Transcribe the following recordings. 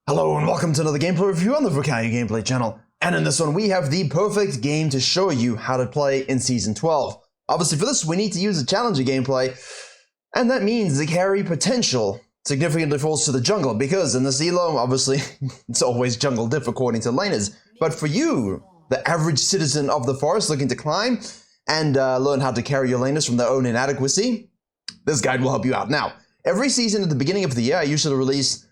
Hello and welcome to another gameplay review on the Virkayu gameplay channel. And in this one we have the perfect game to show you how to play in Season 12. Obviously for this we need to use a challenger gameplay, and that means the carry potential significantly falls to the jungle, because in this elo, obviously, it's always jungle diff according to laners. But for you, the average citizen of the forest looking to climb and learn how to carry your laners from their own inadequacy, this guide will help you out. Now, every season at the beginning of the year I usually release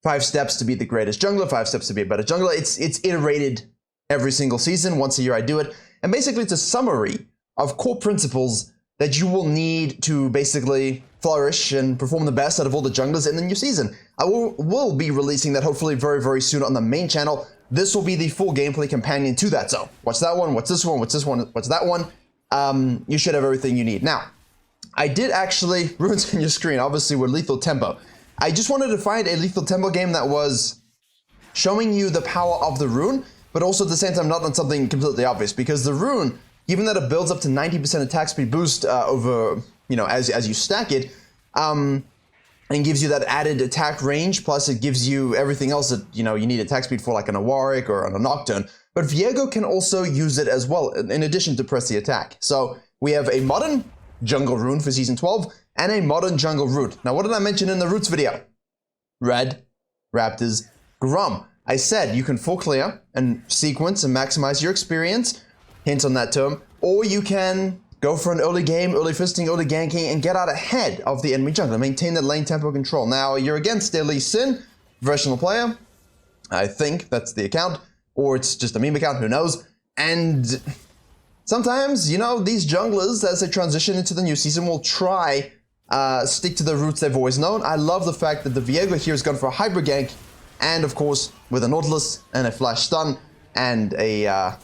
5 steps to be the greatest jungler, 5 steps to be a better jungler. It's iterated every single season. Once a year I do it. And basically it's a summary of core principles that you will need to basically flourish and perform the best out of all the junglers in the new season. I will be releasing that hopefully very, very soon on the main channel. This will be the full gameplay companion to that. So watch that one, watch this one, watch this one, watch that one. You should have everything you need. Now, I did actually ruin on your screen, obviously with Lethal Tempo. I just wanted to find a Lethal Tempo game that was showing you the power of the rune, but also at the same time not on something completely obvious, because the rune, given that it builds up to 90% attack speed boost over, as you stack it, and gives you that added attack range, plus it gives you everything else that, you need attack speed for, like on a Warwick or on a Nocturne. But Viego can also use it as well, in addition to press the attack. So we have a modern jungle rune for Season 12, and a modern jungle root. Now, what did I mention in the roots video? Red, Raptors, Grom. I said you can full clear and sequence and maximize your experience, hint on that term, or you can go for an early game, early fisting, early ganking, and get out ahead of the enemy jungler. Maintain that lane tempo control. Now, you're against Lee Sin, professional player. I think that's the account, or it's just a meme account, who knows. And sometimes, these junglers, as they transition into the new season, will try stick to the roots they've always known. I love the fact that the Viego here has gone for a hybrid gank, and of course, with a Nautilus and a flash stun and a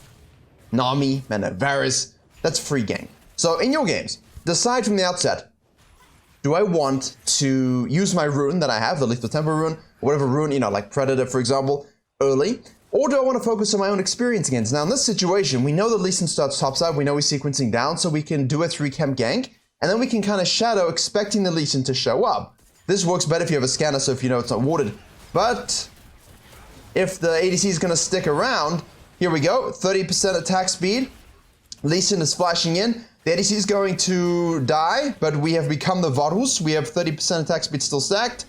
Nami and a Varus, that's free gank. So in your games, decide from the outset, do I want to use my rune that I have, the Lethal Tempo rune, or whatever rune, like Predator, for example, early, or do I want to focus on my own experience against? Now in this situation, we know that Lee Sin starts topside, we know he's sequencing down, so we can do a 3-camp gank, and then we can kind of shadow, expecting the Lee Sin to show up. This works better if you have a scanner, so if you know it's not warded. But if the ADC is going to stick around, here we go, 30% attack speed. Lee Sin is flashing in. The ADC is going to die, but we have become the Varus. We have 30% attack speed still stacked,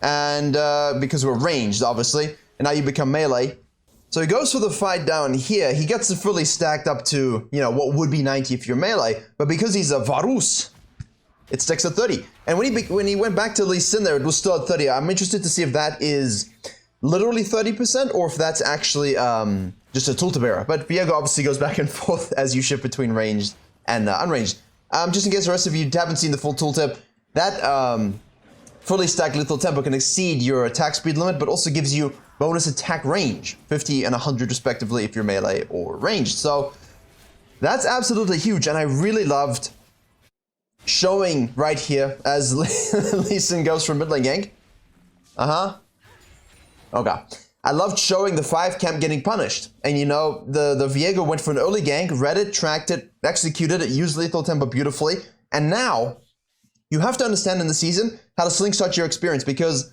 and because we're ranged, obviously, and now you become melee. So he goes for the fight down here. He gets it fully stacked up to, what would be 90 if you're melee, but because he's a Varus, it sticks at 30. And when he went back to Lee Sin there, it was still at 30. I'm interested to see if that is literally 30% or if that's actually just a tooltip error. But Viego obviously goes back and forth as you shift between ranged and unranged. Just in case the rest of you haven't seen the full tooltip, that fully stacked Lethal Tempo can exceed your attack speed limit, but also gives you bonus attack range, 50 and 100 respectively if you're melee or ranged. So that's absolutely huge, and I really loved showing right here as Lee Sin goes for mid lane gank. Okay. I loved showing the 5-camp getting punished. And the Viego went for an early gank, read it, tracked it, executed it, used Lethal Tempo beautifully. And now, you have to understand in the season how to slingshot your experience, because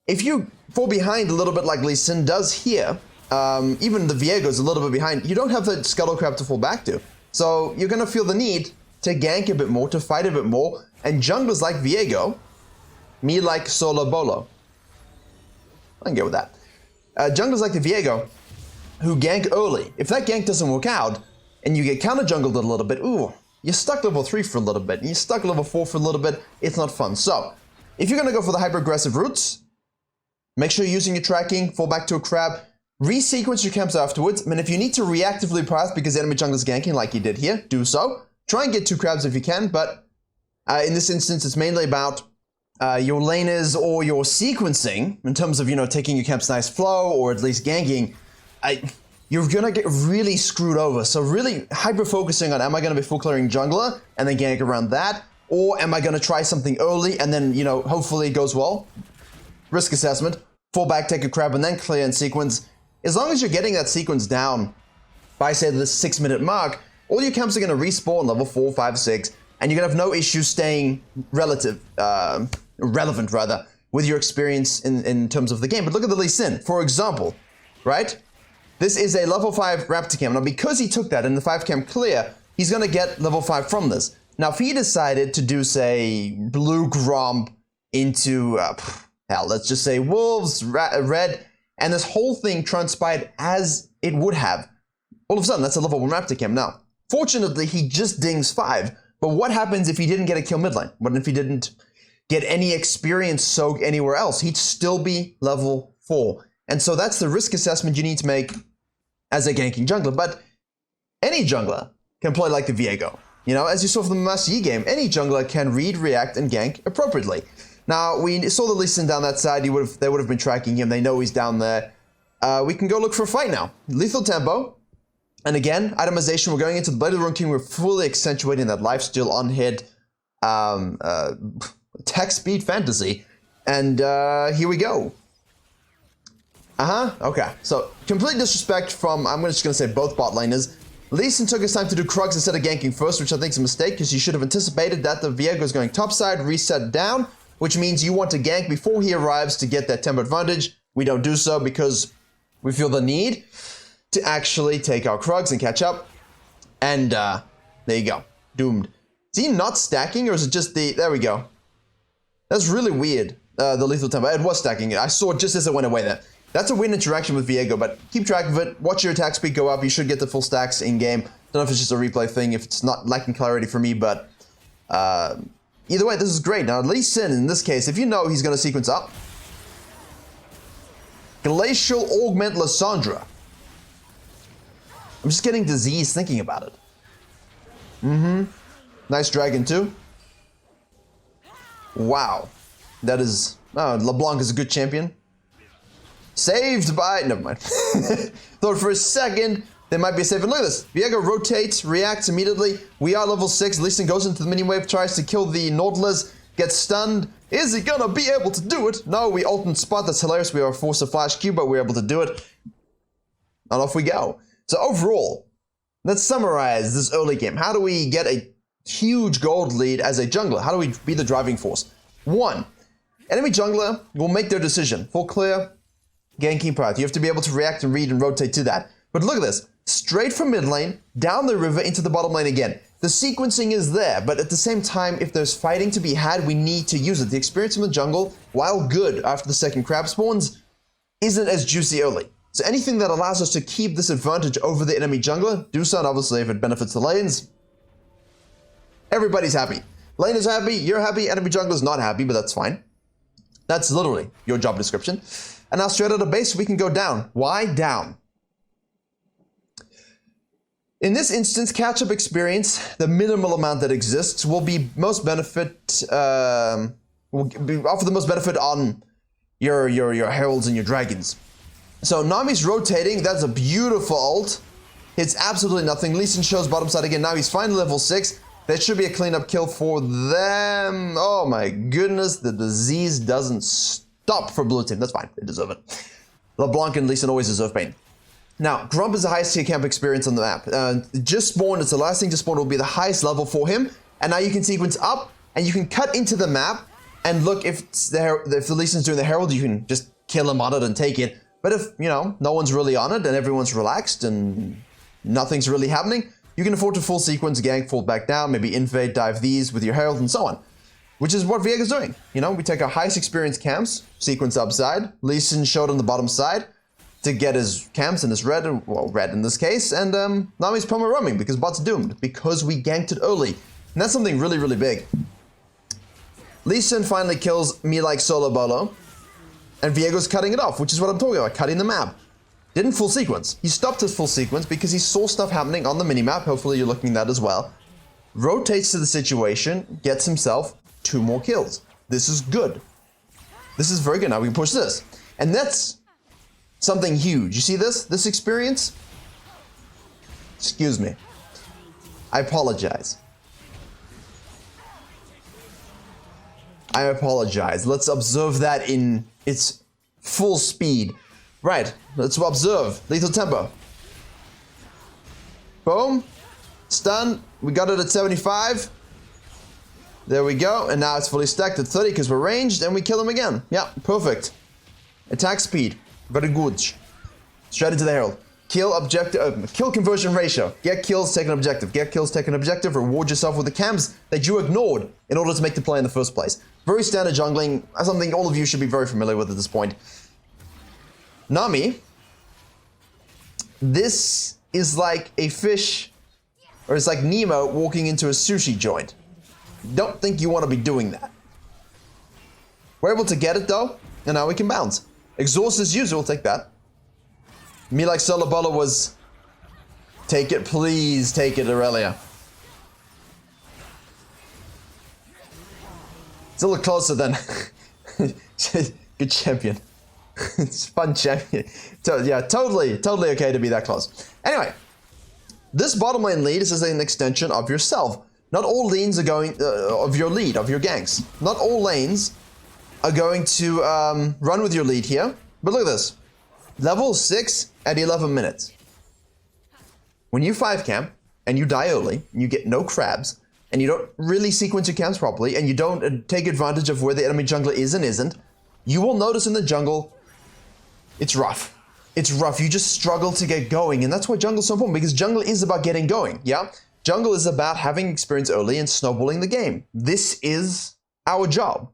if you fall behind a little bit like Lee Sin does here, even the Viego's a little bit behind, you don't have the Scuttle Crab to fall back to. So you're going to feel the need to gank a bit more, to fight a bit more, and junglers like Viego, me like Solo Bolo, I can get with that. Junglers like the Viego, who gank early, if that gank doesn't work out, and you get counter-jungled a little bit, ooh, you're stuck level 3 for a little bit, and you're stuck level 4 for a little bit, it's not fun. So, if you're going to go for the hyper-aggressive routes, make sure you're using your tracking, fall back to a crab, resequence your camps afterwards, and if you need to reactively path because the enemy jungler's ganking like you did here, do so. Try and get 2 crabs if you can, but in this instance, it's mainly about your laners or your sequencing in terms of, taking your camp's nice flow or at least ganking. You're going to get really screwed over. So really hyper-focusing on, am I going to be full clearing jungler and then gank around that? Or am I going to try something early and then, hopefully it goes well? Risk assessment, fall back, take a crab, and then clear in sequence. As long as you're getting that sequence down by, say, the 6-minute mark, all your camps are going to respawn level 4, 5, 6, and you're going to have no issue staying relevant with your experience in terms of the game. But look at the Lee Sin, for example, right? This is a level 5 Raptor Cam. Now, because he took that in the 5 cam clear, he's going to get level 5 from this. Now, if he decided to do, say, Blue Gromp into, hell, let's just say Wolves, Red, and this whole thing transpired as it would have, all of a sudden, that's a level 1 Raptor Cam. Now, fortunately, he just dings 5. But what happens if he didn't get a kill mid lane? What if he didn't get any experience soak anywhere else? He'd still be level 4. And so that's the risk assessment you need to make as a ganking jungler. But any jungler can play like the Viego. You know, as you saw from the Master Yi game, any jungler can read, react, and gank appropriately. Now, we saw the Lee Sin down that side. They would have been tracking him. They know he's down there. We can go look for a fight now. Lethal tempo. And again, itemization. We're going into the Blade of the Ruined King. We're fully accentuating that lifesteal on hit tech speed fantasy. And here we go. Okay. So, complete disrespect from, I'm just going to say both bot laners. Lee Sin took his time to do Krugs instead of ganking first, which I think is a mistake, because you should have anticipated that the Viego is going topside, reset down, which means you want to gank before he arrives to get that tempo advantage. We don't do so because we feel the need to actually take our Krugs and catch up. And there you go. Doomed. Is he not stacking, or is it just the... There we go. That's really weird, the lethal tempo. It was stacking it. I saw it just as it went away there. That's a weird interaction with Viego, but keep track of it. Watch your attack speed go up. You should get the full stacks in-game. Don't know if it's just a replay thing, if it's not lacking clarity for me, but either way, this is great. Now, Lee Sin, in this case, if you know he's going to sequence up, Glacial Augment Lysandra. I'm just getting disease thinking about it. Nice dragon, too. Wow. That is... Oh, LeBlanc is a good champion. Saved by... Never mind. Thought for a second there might be a save. And look at this. Viego rotates, reacts immediately. We are level 6. Lee Sin goes into the mini wave, tries to kill the Nautilus, gets stunned. Is he gonna be able to do it? No, we ult and spot. That's hilarious. We are forced to flash Q, but we're able to do it. And off we go. So overall, let's summarize this early game. How do we get a huge gold lead as a jungler? How do we be the driving force? 1. Enemy jungler will make their decision. Full clear. Ganking path. You have to be able to react and read and rotate to that. But look at this. Straight from mid lane, down the river, into the bottom lane again. The sequencing is there, but at the same time, if there's fighting to be had, we need to use it. The experience in the jungle, while good after the second crab spawns, isn't as juicy early. So anything that allows us to keep this advantage over the enemy jungler, do so, and obviously if it benefits the lanes, everybody's happy. Lane is happy, you're happy, enemy jungler's not happy, but that's fine. That's literally your job description. And now straight out of base, we can go down. Why down? In this instance, catch-up experience, the minimal amount that exists, will be most benefit, offer the most benefit on your heralds and your dragons. So Nami's rotating, that's a beautiful ult. Hits absolutely nothing. Lee Sin shows bottom side again. Now he's finally level 6. That should be a cleanup kill for them. Oh my goodness, the disease doesn't stop for blue team. That's fine, they deserve it. LeBlanc and Lee Sin always deserve pain. Now, Grump is the highest tier camp experience on the map. Just spawned, it's the last thing to spawn, will be the highest level for him. And now you can sequence up, and you can cut into the map, and look, if the Lee Sin's doing the Herald, you can just kill him on it and take it. But if, you know, no one's really on it, and everyone's relaxed, and nothing's really happening, you can afford to full sequence, gank, fall back down, maybe invade, dive these with your Herald, and so on. Which is what Viego's doing. You know, we take our highest experience camps, sequence upside, Lee Sin showed on the bottom side, to get his camps and his red, well, red in this case, and Nami's promo roaming because bot's doomed, because we ganked it early. And that's something really, really big. Lee Sin finally kills me like Solo Bolo, and Viego's cutting it off, which is what I'm talking about, cutting the map. Didn't full sequence. He stopped his full sequence because he saw stuff happening on the minimap, hopefully you're looking at that as well. Rotates to the situation, gets himself 2 more kills. This is good. This is very good. Now we can push this. And that's something huge. You see this? This experience? Excuse me. I apologize. I apologize. Let's observe that in its full speed. Right. Let's observe. Lethal tempo. Boom. Stun. We got it at 75. There we go. And now it's fully stacked at 30 because we're ranged and we kill him again. Yeah, perfect. Attack speed. Very good. Straight into the Herald. Kill objective, kill conversion ratio. Get kills, take an objective. Get kills, take an objective. Reward yourself with the camps that you ignored in order to make the play in the first place. Very standard jungling, something all of you should be very familiar with at this point. Nami. This is like a fish, or it's like Nemo walking into a sushi joint. Don't think you want to be doing that. We're able to get it though, and now we can bounce. Exhaust as usual, take that. Me like Solobola was, take it, please take it, Aurelia. It's a little closer than, good champion. It's fun champion. Yeah, totally okay to be that close. Anyway, this bottom lane lead is an extension of yourself. Not all lanes are going, of your lead, of your ganks. Not all lanes are going to run with your lead here. But look at this. Level 6 at 11 minutes. When you 5 camp, and you die early, and you get no crabs, and you don't really sequence your camps properly, and you don't take advantage of where the enemy jungler is and isn't, you will notice in the jungle, it's rough. It's rough. You just struggle to get going, and that's why jungle is so important, because jungle is about getting going, yeah? Jungle is about having experience early and snowballing the game. This is our job.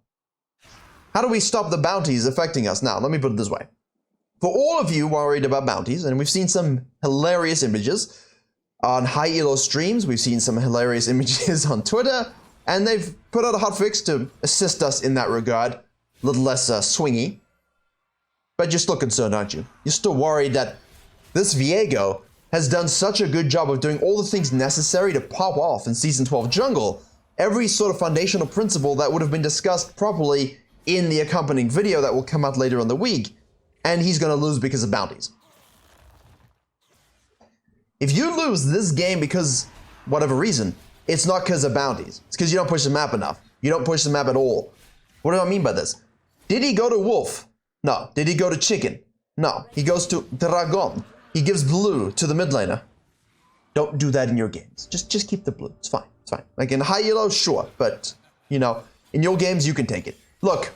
How do we stop the bounties affecting us? Now, let me put it this way. For all of you worried about bounties, and we've seen some hilarious images on high elo streams, we've seen some hilarious images on Twitter, and they've put out a hotfix to assist us in that regard. A little less swingy. But you're still concerned, aren't you? You're still worried that this Viego has done such a good job of doing all the things necessary to pop off in Season 12 Jungle. Every sort of foundational principle that would have been discussed properly in the accompanying video that will come out later in the week. And he's going to lose because of bounties. If you lose this game because whatever reason, it's not because of bounties. It's because you don't push the map enough. You don't push the map at all. What do I mean by this? Did he go to Wolf? No. Did he go to Chicken? No. He goes to Dragon. He gives blue to the mid laner. Don't do that in your games. Just keep the blue. It's fine. It's fine. Like in high yellow, sure. But, you know, in your games, you can take it. Look,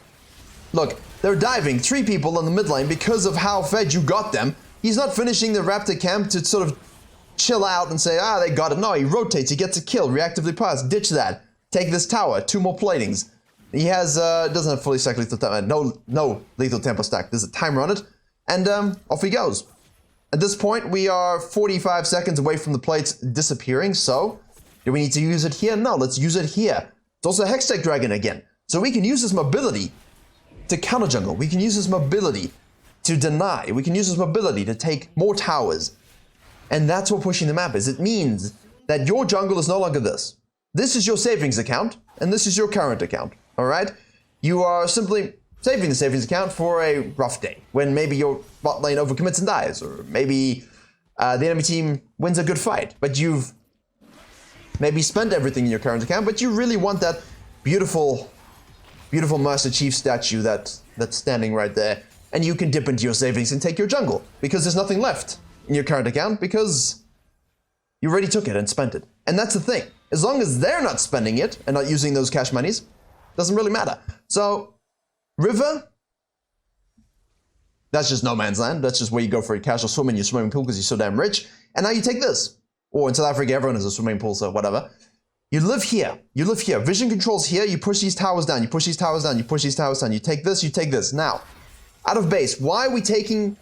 they're diving 3 people in the mid lane because of how fed you got them. He's not finishing the Raptor camp to sort of chill out and say, they got it. No, he rotates, he gets a kill, reactively pass, ditch that. Take this tower, 2 more platings. He has, doesn't have fully stacked lethal tempo, no lethal tempo stack. There's a timer on it, and off he goes. At this point, we are 45 seconds away from the plates disappearing, so do we need to use it here? No, let's use it here. It's also a Hextech Dragon again, so we can use this mobility to counter jungle. We can use this mobility to deny. We can use this mobility to take more towers. And that's what pushing the map is. It means that your jungle is no longer this. This is your savings account, and this is your current account, all right? You are simply saving the savings account for a rough day, when maybe your bot lane overcommits and dies, or maybe the enemy team wins a good fight, but you've maybe spent everything in your current account, but you really want that beautiful Master Chief statue that's standing right there, and you can dip into your savings and take your jungle, because there's nothing left in your current account, because you already took it and spent it. And that's the thing. As long as they're not spending it and not using those cash monies, doesn't really matter. So, River, that's just no man's land. That's just where you go for a casual swim in your swimming pool because you're so damn rich. And now you take this. Or in South Africa, everyone has a swimming pool, so whatever. You live here. You live here. Vision controls here. You push these towers down. You push these towers down. You push these towers down. You take this. You take this. Now, out of base, why are we taking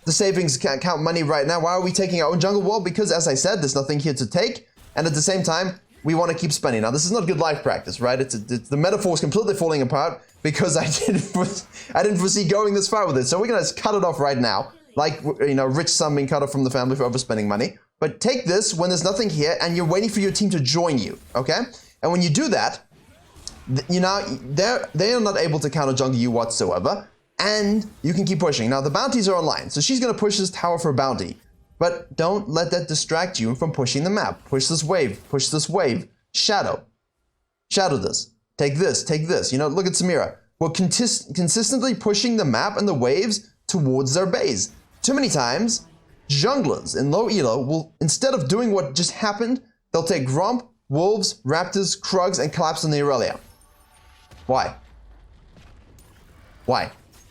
the savings account money right now? Why are we taking our own jungle? Well, because as I said, there's nothing here to take. And at the same time, we want to keep spending. Now, this is not good life practice, right? It's the metaphor is completely falling apart because I didn't foresee going this far with it. So we're going to cut it off right now. Like, you know, rich son being cut off from the family for overspending money. But take this when there's nothing here and you're waiting for your team to join you, okay? And when you do that, you know, they are not able to counter jungle you whatsoever. And you can keep pushing. Now, the bounties are online, so she's going to push this tower for a bounty. But don't let that distract you from pushing the map. Push this wave. Push this wave. Shadow. Shadow this. Take this. Take this. You know, look at Samira. We're consistently pushing the map and the waves towards their base. Too many times, junglers in low elo will, instead of doing what just happened, they'll take Gromp, Wolves, Raptors, Krugs, and collapse on the Aurelia. Why? Why?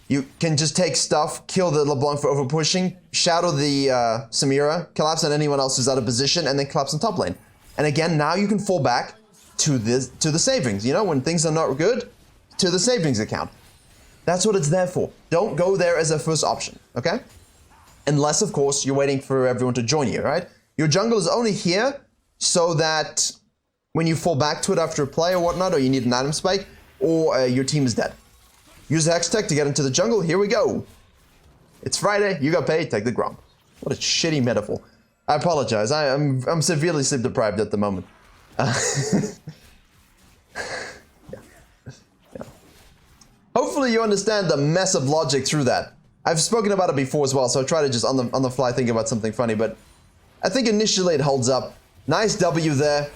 You can just take stuff, kill the LeBlanc for overpushing, shadow the Samira, collapse on anyone else who's out of position, and then collapse on top lane. And again, now you can fall back to the savings. You know, when things are not good, to the savings account. That's what it's there for. Don't go there as a first option, okay? Unless, of course, you're waiting for everyone to join you, right? Your jungle is only here so that when you fall back to it after a play or whatnot, or you need an item spike, or your team is dead. Use the Hextech to get into the jungle. Here we go. It's Friday. You got paid. Take the Gromp. What a shitty metaphor. I apologize. I'm severely sleep deprived at the moment. Yeah. Hopefully you understand the mess of logic through that. I've spoken about it before as well, so I try to just on the fly think about something funny, but I think initially it holds up. Nice W there.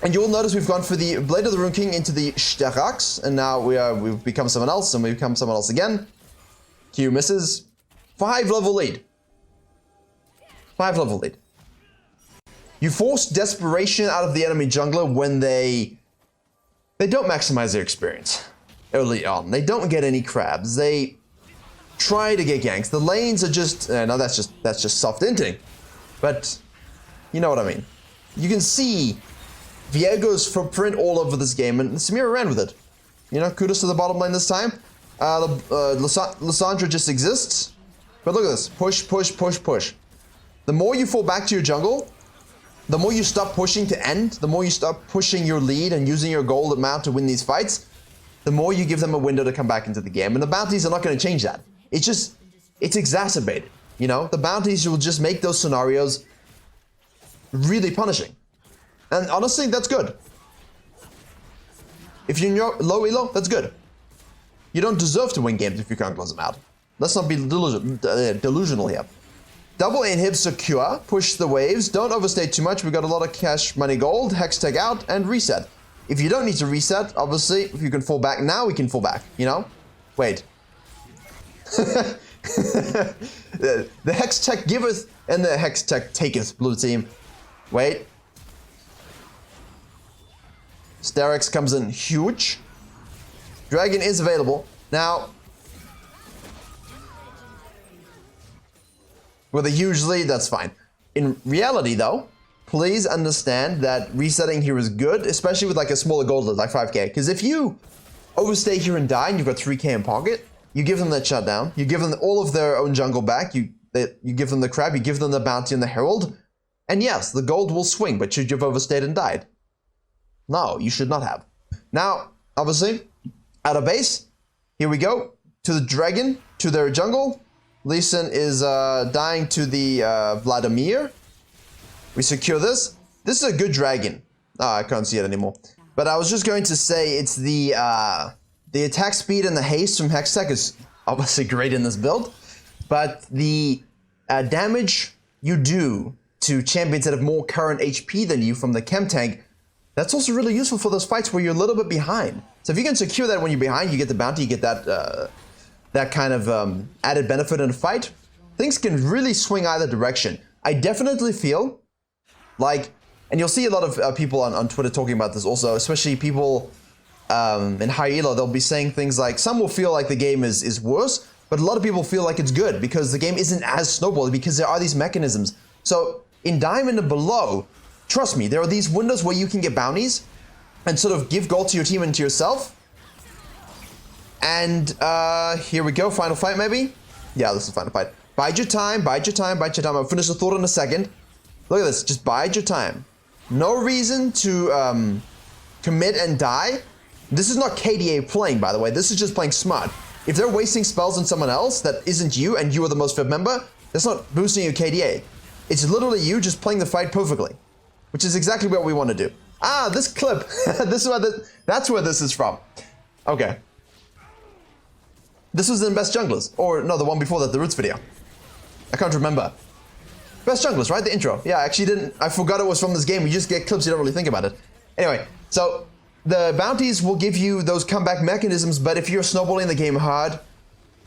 And you'll notice we've gone for the Blade of the Rune King into the Sterax, and now we've become someone else, and we become someone else again. Q misses. 5-level lead. 5-level lead. You force desperation out of the enemy jungler when they don't maximize their experience early on. They don't get any crabs. They try to get ganks. The lanes are just no, that's just soft inting. But you know what I mean. You can see Viego's footprint all over this game, and Samira ran with it. You know, kudos to the bottom lane this time. Lysandra just exists. But look at this. Push, push, push, push. The more you fall back to your jungle, the more you stop pushing to end, the more you stop pushing your lead and using your gold amount to win these fights, the more you give them a window to come back into the game. And the bounties are not going to change that. It's exacerbated. You know, the bounties will just make those scenarios really punishing. And honestly, that's good. If you're low elo, that's good. You don't deserve to win games if you can't close them out. Let's not be delusional here. Double inhib secure, push the waves, don't overstay too much. We've got a lot of cash, money, gold, Hextech out, and reset. If you don't need to reset, obviously, if you can fall back now, we can fall back, you know? Wait. The Hextech giveth and the Hextech taketh, blue team. Wait. Sterex comes in huge. Dragon is available. Now, with a huge lead, that's fine. In reality, though, please understand that resetting here is good, especially with like a smaller gold lead, like 5k. Because if you overstay here and die, and you've got 3k in pocket, you give them that shutdown, you give them all of their own jungle back, you give them the crab, you give them the bounty and the herald, and yes, the gold will swing, but should you have overstayed and died? No, you should not have. Now, obviously, out of base, here we go, to the dragon, to their jungle. Lee Sin is dying to the Vladimir. We secure this. This is a good dragon. Oh, I can't see it anymore. But I was just going to say it's the attack speed and the haste from Hextech is obviously great in this build. But the damage you do to champions that have more current HP than you from the chem tank, that's also really useful for those fights where you're a little bit behind. So if you can secure that when you're behind, you get the bounty, you get that that kind of added benefit in a fight. Things can really swing either direction. I definitely feel like, and you'll see a lot of people on Twitter talking about this also, especially people in high elo, they'll be saying things like, some will feel like the game is worse, but a lot of people feel like it's good because the game isn't as snowballed because there are these mechanisms. So in Diamond and below, trust me, there are these windows where you can get bounties and sort of give gold to your team and to yourself. And here we go, final fight maybe? Yeah, this is final fight. Bide your time, bide your time, bide your time. I'll finish the thought in a second. Look at this, just bide your time. No reason to commit and die. This is not KDA playing, by the way. This is just playing smart. If they're wasting spells on someone else that isn't you and you are the most fit member, that's not boosting your KDA. It's literally you just playing the fight perfectly, which is exactly what we want to do. Ah, this clip. This is where that's where this is from. Okay. This was in Best Junglers. Or, no, the one before that, the Roots video. I can't remember. Best Junglers, right? The intro. Yeah, I actually didn't. I forgot it was from this game. You just get clips, you don't really think about it. Anyway, so the bounties will give you those comeback mechanisms, but if you're snowballing the game hard,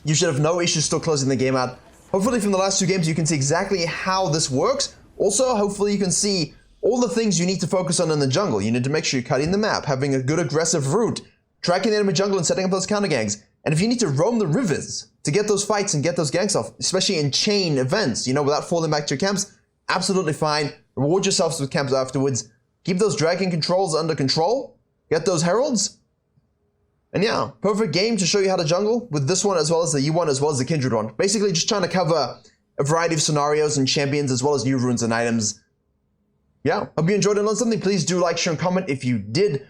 you should have no issues still closing the game out. Hopefully from the last two games, you can see exactly how this works. Also, hopefully you can see all the things you need to focus on in the jungle. You need to make sure you're cutting the map, having a good aggressive route, tracking the enemy jungle and setting up those counter gangs. And if you need to roam the rivers to get those fights and get those ganks off, especially in chain events, you know, without falling back to your camps, absolutely fine. Reward yourselves with camps afterwards. Keep those dragon controls under control. Get those heralds. And yeah, perfect game to show you how to jungle with this one as well as the U1 as well as the Kindred one. Basically just trying to cover a variety of scenarios and champions as well as new runes and items. Yeah, hope you enjoyed and learned something. Please do like, share, and comment if you did.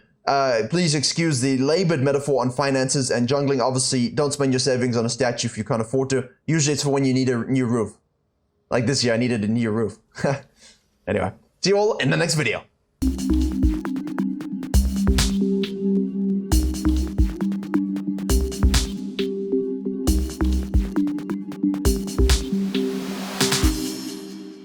Please excuse the labored metaphor on finances and jungling. Obviously, don't spend your savings on a statue if you can't afford to. Usually it's for when you need a new roof. Like this year, I needed a new roof. Anyway, see you all in the next video.